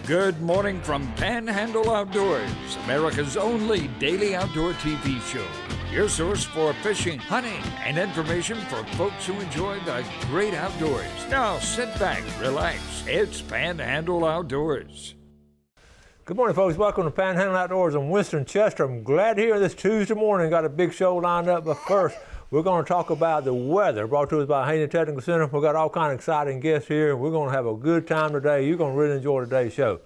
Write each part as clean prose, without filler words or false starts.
Good morning from Panhandle Outdoors, America's only daily outdoor TV show. Your source for fishing, hunting, and information for folks who enjoy the great outdoors. Now sit back, relax. It's Panhandle Outdoors. Good morning, folks. Welcome to Panhandle Outdoors. I'm Winston Chester. I'm glad to hear this Tuesday morning. Got a big show lined up, but first, we're going to talk about the weather brought to us by Hayden Technical Center. We've got all kinds of exciting guests here, and we're going to have a good time today. You're going to really enjoy today's show.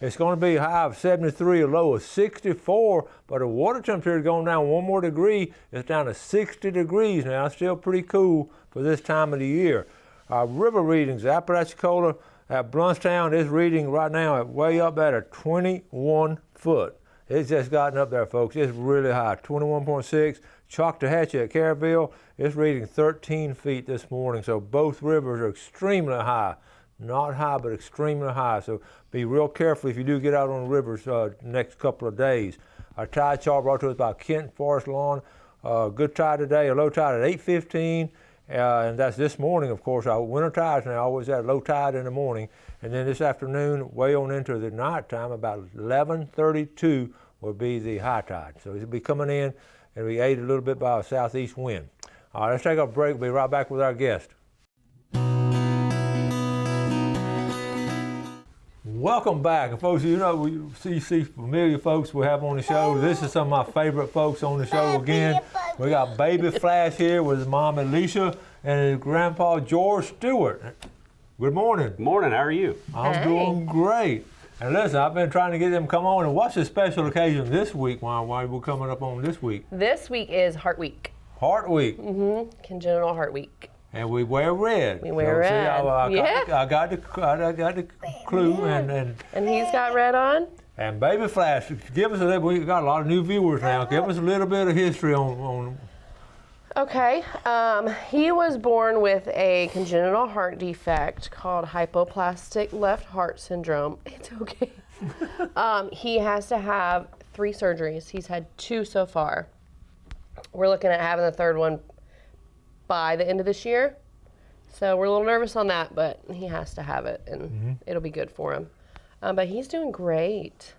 It's going to be a high of 73, a low of 64, but the water temperature is going down one more degree. It's down to 60 degrees now. It's still pretty cool for this time of the year. Our river readings, Apalachicola at Bluntstown is reading right now at way up at a 21 foot. It's just gotten up there, folks. It's really high, 21.6. Choctawhatchee at Caryville is reading 13 feet this morning, so both rivers are extremely high. Not high, but extremely high, so be real careful if you do get out on the rivers next couple of days. Our tide chart brought to us by Kent Forest Lawn. Good tide today, a low tide at 8:15, and that's this morning, of course. Our winter tides now always at low tide in the morning, and then this afternoon, way on into the night time, about 11:32 will be the high tide. So it'll be coming in, and we aided a little bit by a southeast wind. All right, let's take a break. We'll be right back with our guest. Welcome back. And folks, you know, we see familiar folks we have on the show. This is some of my favorite folks on the show again. We got Baby Flash here with his mom, Alicia, and his grandpa, George Stewart. Good morning. Good morning. How are you? I'm doing great. And listen, I've been trying to get them to come on. And what's the special occasion this week? Why we're coming up on this week? This week is Heart Week. Heart Week. Mm-hmm. Congenital Heart Week. And we wear red. We wear red. See, I got the clue. Yeah. And he's got red on. And Baby Flash, give us we got a lot of new viewers now. Give us a little bit of history on. Okay. He was born with a congenital heart defect called hypoplastic left heart syndrome. It's okay. He has to have 3 surgeries. He's had 2 so far. We're looking at having the 3rd one by the end of this year. So we're a little nervous on that, but he has to have it, and it'll be good for him. But he's doing great.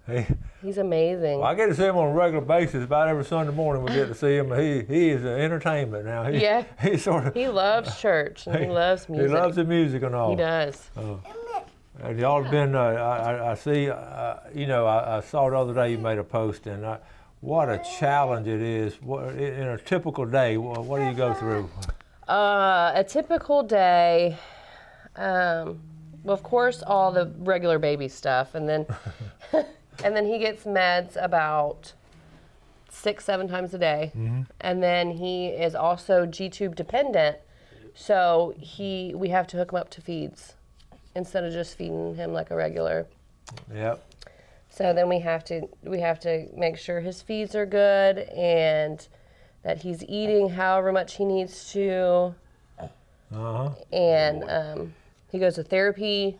Hey. He's amazing. Well, I get to see him on a regular basis. About every Sunday morning we get to see him. He is an entertainment now. He sort of. He loves church, and he loves music. He loves the music and all. He does. And y'all have been, I see, I saw the other day you made a post, and what a challenge it is. In a typical day, what do you go through? A typical day, well, of course, all the regular baby stuff, and then and then he gets meds about 6-7 times a day, and then he is also G-tube dependent, so we have to hook him up to feeds instead of just feeding him like a regular. Yep. So then we have to make sure his feeds are good and that he's eating however much he needs to. And he goes to therapy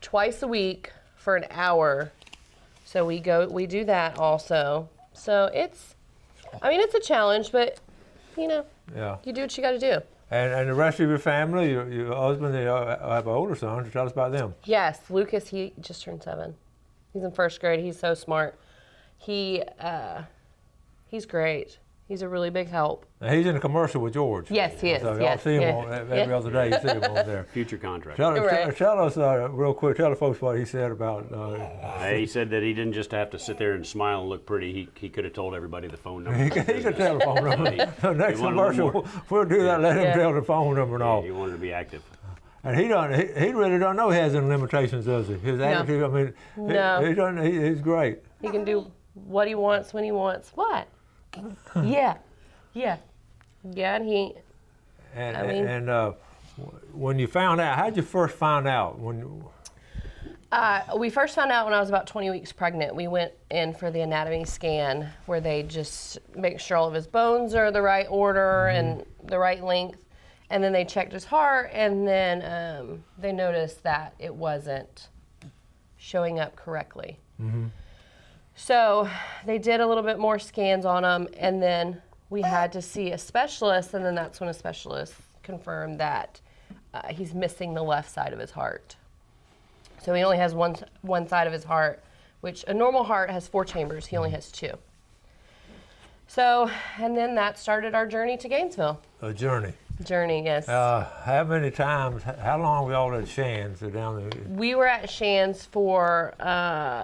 twice a week for an hour. So we do that also. So it's a challenge, but you do what you got to do. And the rest of your family, your husband, they have an older son. So tell us about them. Yes, Lucas, he just turned 7. He's in 1st grade. He's so smart. He's great. He's a really big help. Now he's in a commercial with George. Yes, he is. So y'all see him every other day. You see him over there. Future contract. Tell us real quick. Tell the folks what he said about. He said that he didn't just have to sit there and smile and look pretty. He could have told everybody the phone number. He could tell the phone number. The next commercial, we'll do that. Let him tell the phone number and all. He wanted to be active. And he really don't know he has any limitations, does he? His attitude, no. He's great. He can do what he wants when he wants. What? Yeah. And when you found out, how'd you first find out? We first found out when I was about 20 weeks pregnant. We went in for the anatomy scan where they just make sure all of his bones are the right order and the right length. And then they checked his heart, and then they noticed that it wasn't showing up correctly. So they did a little bit more scans on him, and then we had to see a specialist, and then that's when a specialist confirmed that he's missing the left side of his heart. So he only has one side of his heart, which a normal heart has 4 chambers. He only has 2. So, and then that started our journey to Gainesville. A journey. Journey, yes. How many times, how long were y'all at Shands or down there? We were at Shands for,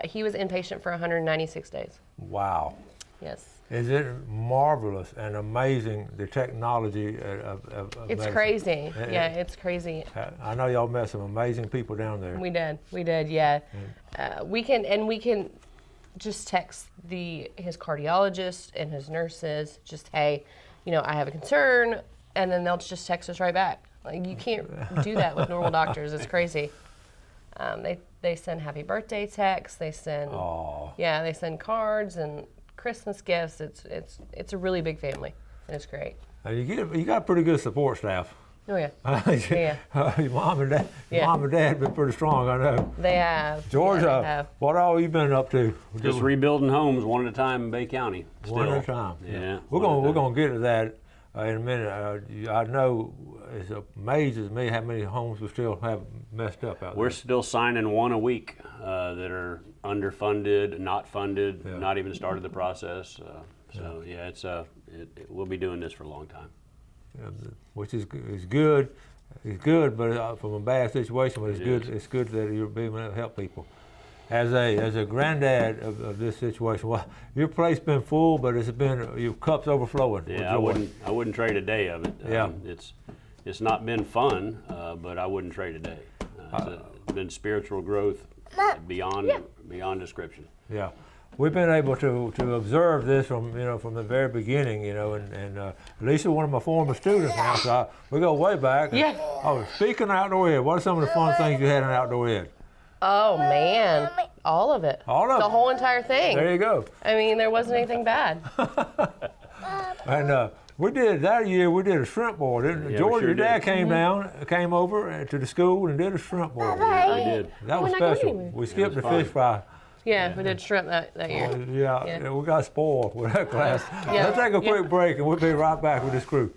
he was inpatient for 196 days. Wow. Yes. Is it marvelous and amazing, the technology of It's medicine? crazy. Yeah, it's crazy. I know y'all met some amazing people down there. We did, yeah. We can just text his cardiologist and his nurses, just, hey, I have a concern, and then they'll just text us right back. Like, you can't do that with normal doctors. It's crazy. They send happy birthday texts. They send, they send cards and Christmas gifts. It's a really big family, and it's great. You got a pretty good support staff. Oh yeah. Your mom and dad have been pretty strong, I know. They have. George, yeah, they have. what all you been up to? Just rebuilding homes one at a time in Bay County. One at a time. Yeah. We're gonna get to that in a minute. I know it amazes me how many homes we still have messed up out there. We're still signing 1 a week that are underfunded, not funded, not even started the process. We'll be doing this for a long time. Which is good. It's good, but from a bad situation. But it's good that you're being able to help people. As a granddad of this situation, well, your plate's been full, but your cup's overflowing. Yeah, I wouldn't trade a day of it. Yeah. It's not been fun, but I wouldn't trade a day. It's been spiritual growth beyond description. Yeah. We've been able to observe this from the very beginning, and Lisa, one of my former students now, so we go way back. Yeah. Oh, speaking of outdoor ed, what are some of the fun things you had in outdoor ed? Oh man, all of it. All of the it. whole entire thing. There you go. I mean, there wasn't anything bad. And we did a shrimp boil, didn't we? Yeah, George, we sure your dad did. came over to the school and did a shrimp boil. I did. That was We're not going special. anywhere. We skipped the fun. fish fry. Yeah, we did shrimp that year. Yeah, we got spoiled with that class. Yeah. Let's take a quick break and we'll be right back with this crew.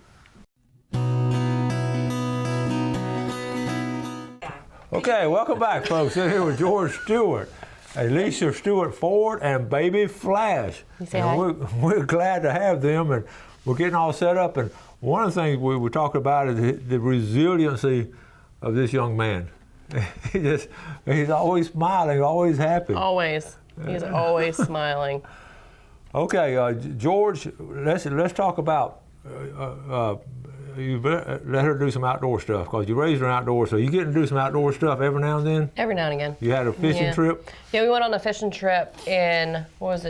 Okay, welcome back, folks. We're here with George Stewart, Alicia Stewart Ford, and baby Flash. You say and hi. we're glad to have them, and we're getting all set up. And one of the things we were talking about is the resiliency of this young man. He's always smiling, always happy. Always. He's always smiling. Okay, George, let's talk about. You let her do some outdoor stuff because you raised her outdoors. So you get to do some outdoor stuff every now and then. Every now and again. You had a fishing trip. Yeah, we went on a fishing trip in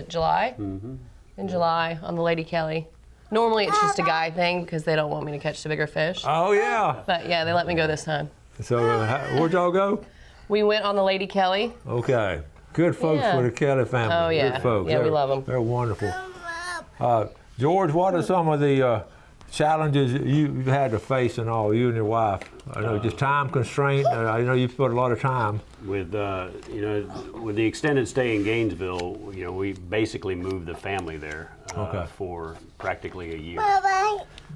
July? Mm-hmm. In July on the Lady Kelly. Normally it's just a guy thing because they don't want me to catch the bigger fish. Oh yeah. But yeah, they let me go this time. So where'd y'all go? We went on the Lady Kelly. Okay. Good folks for the Kelly family. Oh, yeah. Good folks. Yeah, we love them. They're wonderful. George, what are some of the challenges you've had to face and all, you and your wife? I know just time constraint. I know you've put a lot of time. With with the extended stay in Gainesville, we basically moved the family there for practically a year.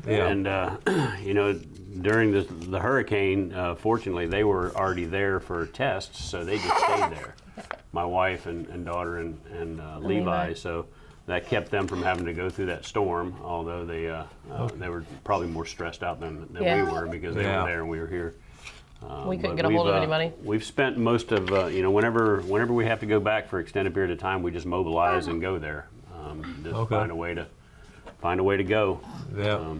Yeah. And during the hurricane, fortunately, they were already there for tests, so they just stayed there. My wife and daughter and Levi, so that kept them from having to go through that storm. Although they were probably more stressed out than we were because they were there and we were here. We couldn't get a hold of anybody. We've spent most of whenever we have to go back for an extended period of time, we just mobilize and go there. Find a way to go. Yeah.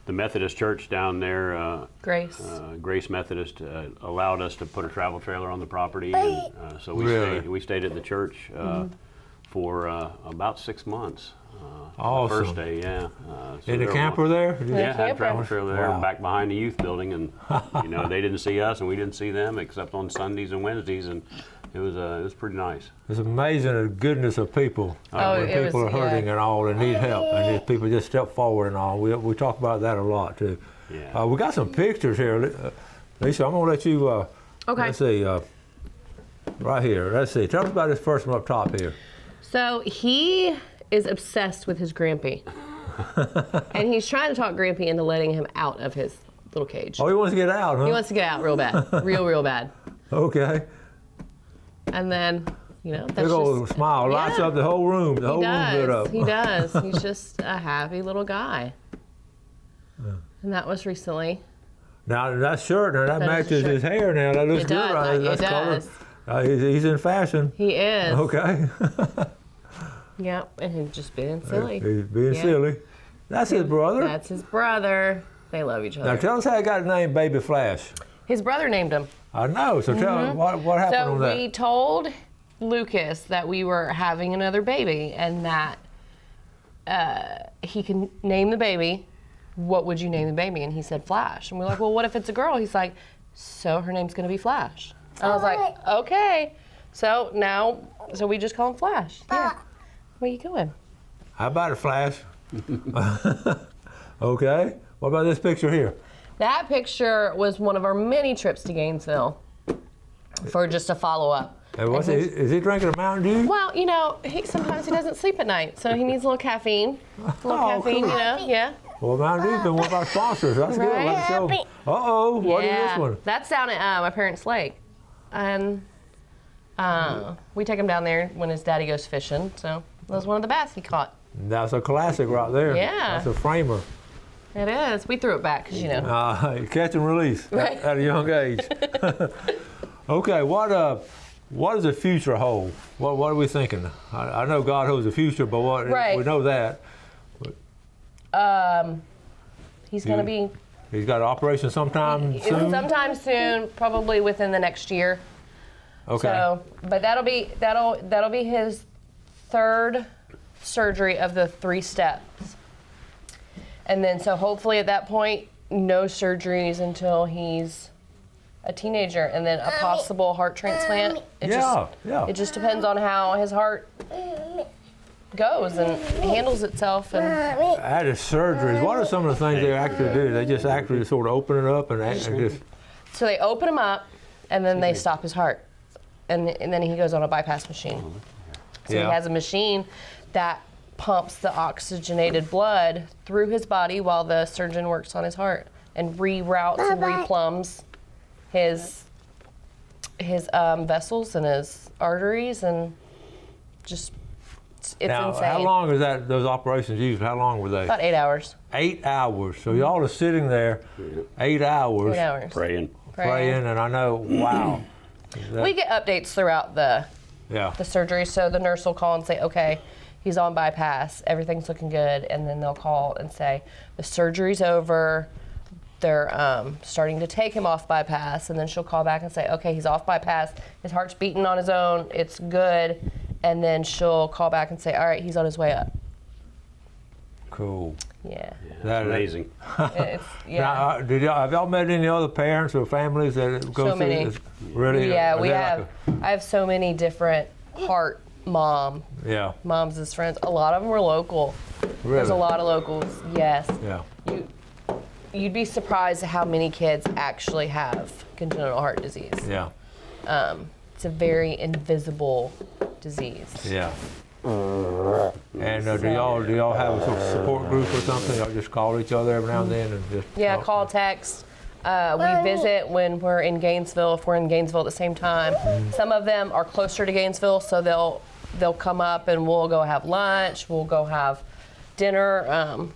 The Methodist church down there, Grace Methodist, allowed us to put a travel trailer on the property, and so we stayed at the church for about 6 months. Awesome. The first day, yeah. In the camper there? Yeah, had a travel trailer there back behind the youth building, and they didn't see us and we didn't see them except on Sundays and Wednesdays, and it was pretty nice. It's amazing the goodness of people. When people are hurting and all and need help, and if people just step forward and all. We talk about that a lot too. Yeah. We got some pictures here. Lisa, I'm gonna let you. Okay. Let's see. Right here. Let's see. Tell us about this first one up top here. So he is obsessed with his Grampy. And he's trying to talk Grampy into letting him out of his little cage. Oh, he wants to get out, huh? He wants to get out real bad. Real bad. Okay. And then, you know, that's Big old just, smile lights yeah. up the whole room. The whole room lit up. He does. He's just a happy little guy. And that was recently. Now that shirt, now that That is matches shirt. his hair. Now that looks It good. does. Right? It That's does. color. He's in fashion. He is. Okay. Yep. And he's just being silly. He's being Yeah. silly. That's his brother. That's his brother. They love each other. Now tell us how he got his name, Baby Flash. His brother named him. I know. So tell us what happened So on that. we told Lucas that we were having another baby and that he can name the baby. What would you name the baby? And he said Flash. And we're like, well, what if it's a girl? He's like, so her name's going to be Flash. And I was like, okay. So we just call him Flash. Yeah. Where you going? How about it, Flash? Okay. What about this picture here? That picture was one of our many trips to Gainesville for just a follow-up. And what's is he drinking a Mountain Dew? Well, you know, sometimes he doesn't sleep at night, so he needs a little caffeine. A little caffeine, cool. you know, yeah. Well, Mountain Dew's been one of our sponsors. That's good. Right. Let's show. Uh-oh, what is this one? That's down at my parents' lake. And we take him down there when his daddy goes fishing, so that was one of the bass he caught. That's a classic right there. Yeah. That's a framer. It is. We threw it back, because, you know. Catch and release Right. at a young age. Okay, what does the future hold? What are we thinking? I know God holds the future, but what Right. we know that. He's going to be He's got an operation sometime soon? sometime soon, probably within the next year. Okay. So, but that'll be his third surgery of the 3 steps. And then so hopefully at that point, no surgeries until he's a teenager, and then a possible heart transplant. It just depends on how his heart goes and handles itself. And At his surgeries, what are some of the things they actually do? They just actually sort of open it up and just. so they open him up, and then they stop his heart, and then he goes on a bypass machine. So Yeah. he has a machine that pumps the oxygenated blood through his body while the surgeon works on his heart and reroutes and replumbs his vessels and his arteries, and just it's Now, insane. how long is those operations usually? How long were they? About 8 hours. 8 hours. So y'all are sitting there 8 hours, 8 hours. Praying. praying, and I know, wow. We get updates throughout the Yeah. surgery, so the nurse will call and say, okay, he's on bypass, everything's looking good, and then they'll call and say, the surgery's over, they're starting to take him off bypass, and then she'll call back and say, okay, he's off bypass, his heart's beating on his own, it's good, and then she'll call back and say, all right, he's on his way up. Cool. Yeah. That- Amazing. It's, yeah. Now, have y'all met any other parents or families that go So through many. this? Really? Yeah, Are we they have. I have so many different heart yeah. moms as friends. A lot of them were local. Really? There's a lot of locals. Yes. Yeah. You'd be surprised at how many kids actually have congenital heart disease. Yeah. It's a very invisible disease. Yeah. And do y'all have a sort of support group or something? Y'all just call each other every now and then and just Yeah, talk? call, text. We visit when we're in Gainesville, if we're in Gainesville at the same time. Some of them are closer to Gainesville, so they'll come up and we'll go have lunch, we'll go have dinner.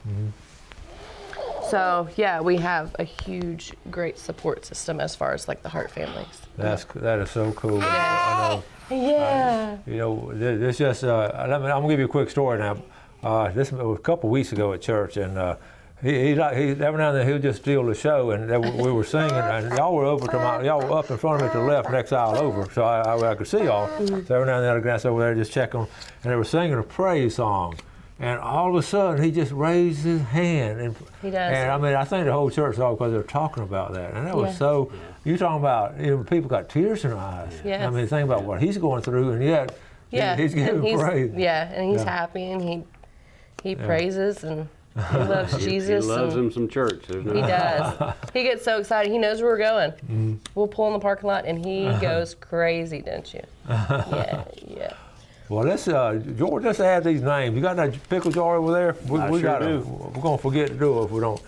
So yeah, we have a huge, great support system as far as like the Hart families. That is so cool. I know. Yeah. You know, this just. I'm gonna give you a quick story now. This was a couple weeks ago at church, and he every now and then he'll just steal the show, and we were singing, and y'all were y'all were up in front of me to the left, next aisle over, so I could see y'all. So every now and then I'd glance over there and just check them, and they were singing a praise song. And all of a sudden, he just raised his hand. And, He does. And I mean, I think the whole church saw because they're talking about that. And that was so, you're talking about, people got tears in their eyes. Yes. I mean, think about what he's going through, and yet he's and giving praise. Yeah, and he's Yeah. happy, and he praises, and he loves Jesus. He loves and him some church. There's no He does. He gets so excited. He knows where we're going. We'll pull in the parking lot, and he goes crazy, don't you? Yeah. Well, let's, George, let's add these names. You got that pickle jar over there? I sure do. We're going to forget to do it if we don't.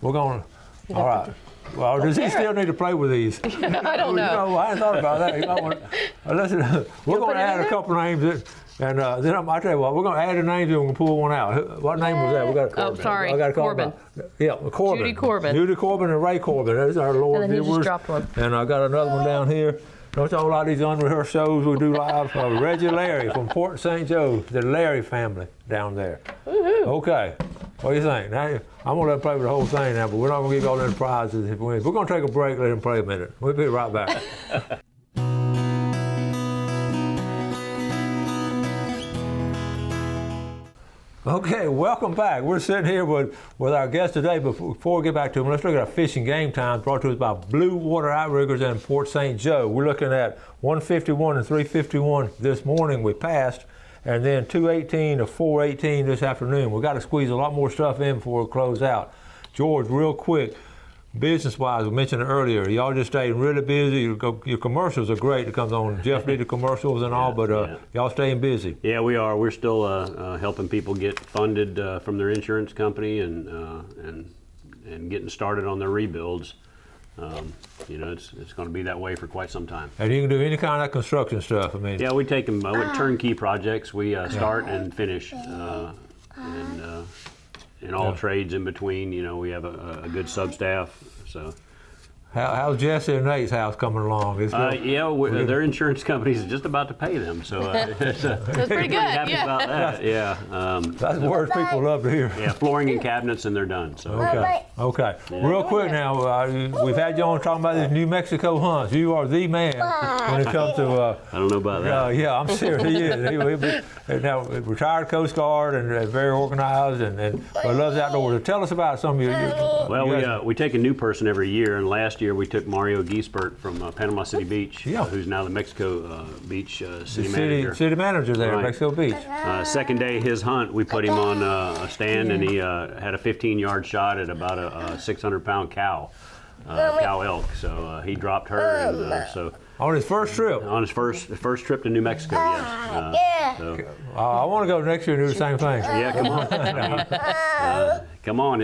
We're going to, all right. Well, does he still need to play with these? I don't know. I hadn't thought about that. You might want, listen, we're going to add a couple names, and then I'll tell you what, we're going to add a name and we're going to pull one out. What name was that? We got Oh, sorry, I got to call Corbin. Yeah, Corbin. Judy Corbin. Judy Corbin and Ray Corbin. Those are our Lord And then he viewers. just dropped one. And I got another one down here. Don't you all like these unrehearsed shows we do live? Reggie Larry from Port St. Joe, the Larry family down there. Woohoo. Okay, what do you think? Now, I'm going to let him play with the whole thing now, but we're not going to give all them prizes if we win. We're going to take a break, let him play a minute. We'll be right back. Okay, welcome back. We're sitting here with our guest today. Before we get back to him, let's look at our fishing game time brought to us by Blue Water Outriggers in Port St. Joe. We're looking at 151 and 351 this morning. We passed, and then 218 to 418 this afternoon. We've got to squeeze a lot more stuff in before we close out. George, real quick, business-wise, we mentioned it earlier. Y'all just staying really busy. Your commercials are great. It comes on. Jeff did the commercials and all, but y'all staying busy. Yeah, we are. We're still helping people get funded from their insurance company and getting started on their rebuilds. It's going to be that way for quite some time. And you can do any kind of construction stuff. I mean, Yeah, we take them with turnkey projects. We start and finish, and all trades in between. We have a good sub-staff. So, how's Jesse and Nate's house coming along? Their insurance company is just about to pay them. So That's pretty good. happy Yeah. about that. Yeah. That's the words people love to hear. Yeah, flooring and cabinets, and they're done. So. Okay. Real quick now, we've had you on talking about these New Mexico hunts. You are the man when it comes to. I don't know about that. Yeah, I'm serious. He is. Now, retired Coast Guard and very organized but loves outdoors. Tell us about some of your. Well, we take a new person every year, and last year we took Mario Giesbert from Panama City Beach, who's now the Mexico Beach city manager. City manager there at Mexico Beach. Second day his hunt, we put him on a stand, and he had a 15-yard shot at about a 600-pound cow elk. So he dropped her, and so. On his first trip? On his first trip to New Mexico, yes. I want to go next year and do the same thing. Yeah, come on. Come on,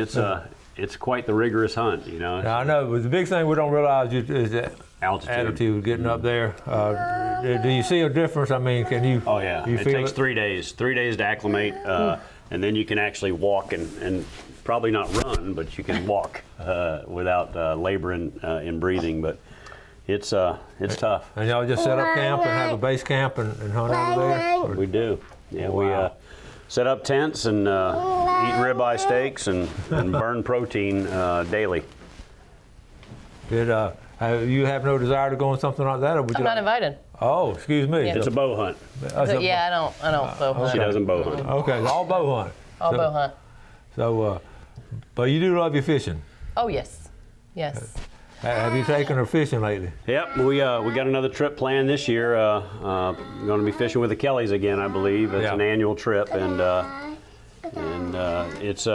it's quite the rigorous hunt, Now, I know, but the big thing we don't realize is that altitude getting up there. Do you see a difference? I mean, can you? Oh yeah, it takes 3 days. 3 days to acclimate, and then you can actually walk and probably not run, but you can walk without laboring in breathing. But it's tough. And y'all just set up camp and have a base camp and hunt out of there? We do. Yeah, we set up tents and eat ribeye steaks and burn protein daily. You have no desire to go on something like that, or would you? I'm not invited. Oh, excuse me. It's a bow hunt. Yeah, I don't bow hunt. She doesn't bow hunt. Okay, all bow hunt. All bow hunt. So, but you do love your fishing. Oh yes. Have you taken her fishing lately? Yep, we got another trip planned this year. Going to be fishing with the Kellys again, I believe. It's an annual trip, and it's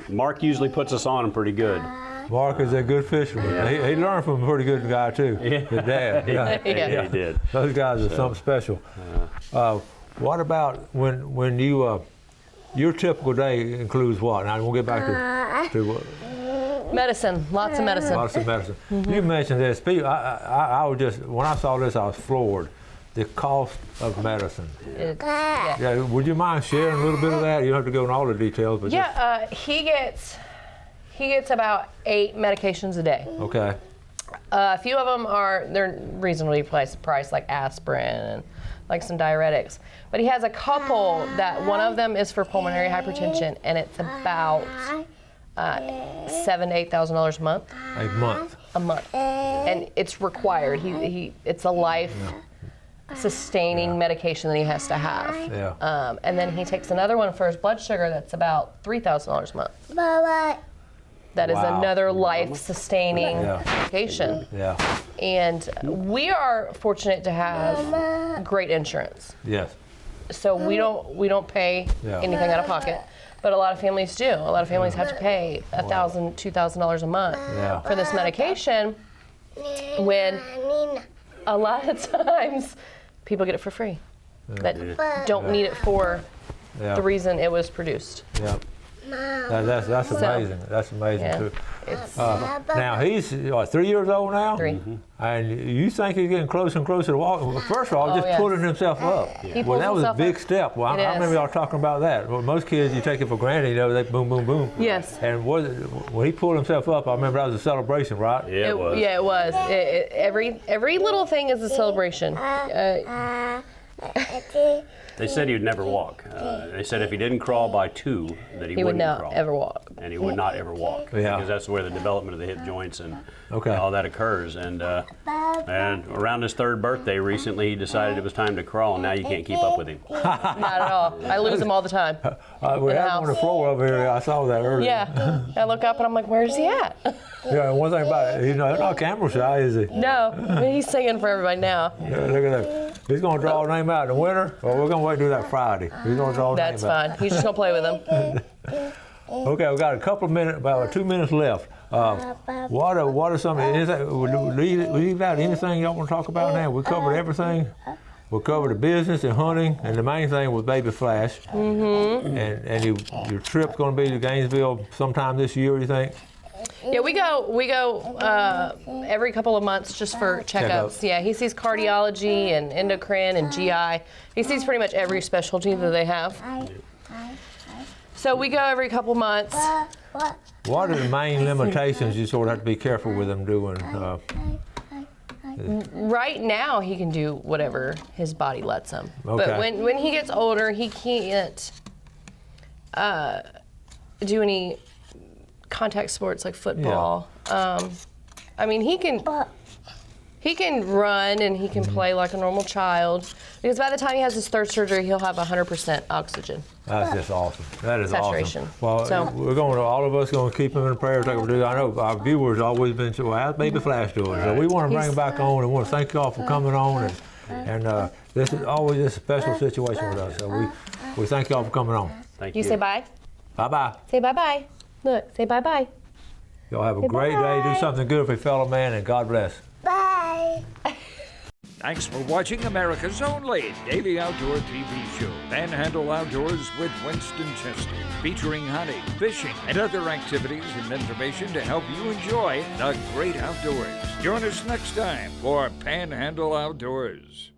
Mark usually puts us on them pretty good. Mark is a good fisherman. Yeah. He learned from a pretty good guy too. His dad. Yeah, he did. Those guys are something special. What about when you your typical day includes what? Now we'll get back to medicine, lots of medicine. Lots of medicine. Mm-hmm. You mentioned this. I was just when I saw this, I was floored. The cost of medicine. Would you mind sharing a little bit of that? You don't have to go into all the details, but he gets about 8 medications a day. Okay. A few of them they're reasonably priced, like aspirin and like some diuretics. But he has a couple that one of them is for pulmonary hypertension, and it's about $7,000 to $8,000 a month. A month, and it's required. It's a life. Sustaining medication that he has to have. And then he takes another one for his blood sugar that's about $3,000 a month. That is another life-sustaining medication. And we are fortunate to have great insurance. Yes. So we don't pay anything out of pocket, but a lot of families do. A lot of families have to pay $1,000, $2,000 a month for this medication, when a lot of times people get it for free that don't need it for the reason it was produced. That's amazing. That's amazing yeah, too. it's Now he's what, 3 years old now? 3. And you think he's getting closer and closer to walking. Well, first of all, just yes. pulling himself up. He Well, pulls that was a himself big up. step. Well, It I remember is. y'all talking about that. Well, most kids, you take it for granted, you know, they boom, boom, boom. Yes. And when he pulled himself up, I remember that was a celebration, right? Yeah, it was. Yeah, it was. Every little thing is a celebration. They said he would never walk. They said if he didn't crawl by 2, that he He would wouldn't not crawl. ever walk. And he would not ever walk. Yeah. Because that's where the development of the hip joints and Okay. all that occurs. And around his 3rd birthday recently, he decided it was time to crawl, and now you can't keep up with him. Not at all. I lose him all the time. We In the had him on the house. floor over here. I saw that earlier. Yeah. I look up and I'm like, where's he at? Yeah, and one thing about it, he's not camera shy, is he? No, I mean, he's singing for everybody now. Yeah, look at that. He's going to draw a name out in the winter. Well, we're going to wait to do that Friday. He's going to draw a That's name out. fine. He's just gonna play with him. Okay, we got a couple of minutes, about 2 minutes left. What are some, anything, leave out anything y'all want to talk about now? We covered everything. We covered the business and hunting, and the main thing was Baby Flash. Mm-hmm. And your trip's going to be to Gainesville sometime this year, you think? Yeah, we go every couple of months just for checkups. Yeah, he sees cardiology and endocrine and GI. He sees pretty much every specialty that they have. So we go every couple months. What are the main limitations you sort of have to be careful with them doing? Right now, he can do whatever his body lets him. Okay. But when he gets older, he can't do any contact sports like football. I mean, he can run and he can play like a normal child. Because by the time he has his 3rd surgery, he'll have 100% oxygen. That's just awesome. That is Saturation. awesome. Well, So- we're going to, all of us going to keep him in prayer. Like we do. I know our viewers always been saying, well, how's Baby Flash doing? So we want to bring him back on and want to thank you all for coming on. And this is always a special situation with us. So we thank you all for coming on. Thank you. You say bye? Bye-bye. Say bye-bye. Look, say bye-bye. Y'all have a great day. Do something good for your fellow man, and God bless. Bye. Thanks for watching America's only daily outdoor TV show, Panhandle Outdoors with Winston Chester, featuring hunting, fishing, and other activities and information to help you enjoy the great outdoors. Join us next time for Panhandle Outdoors.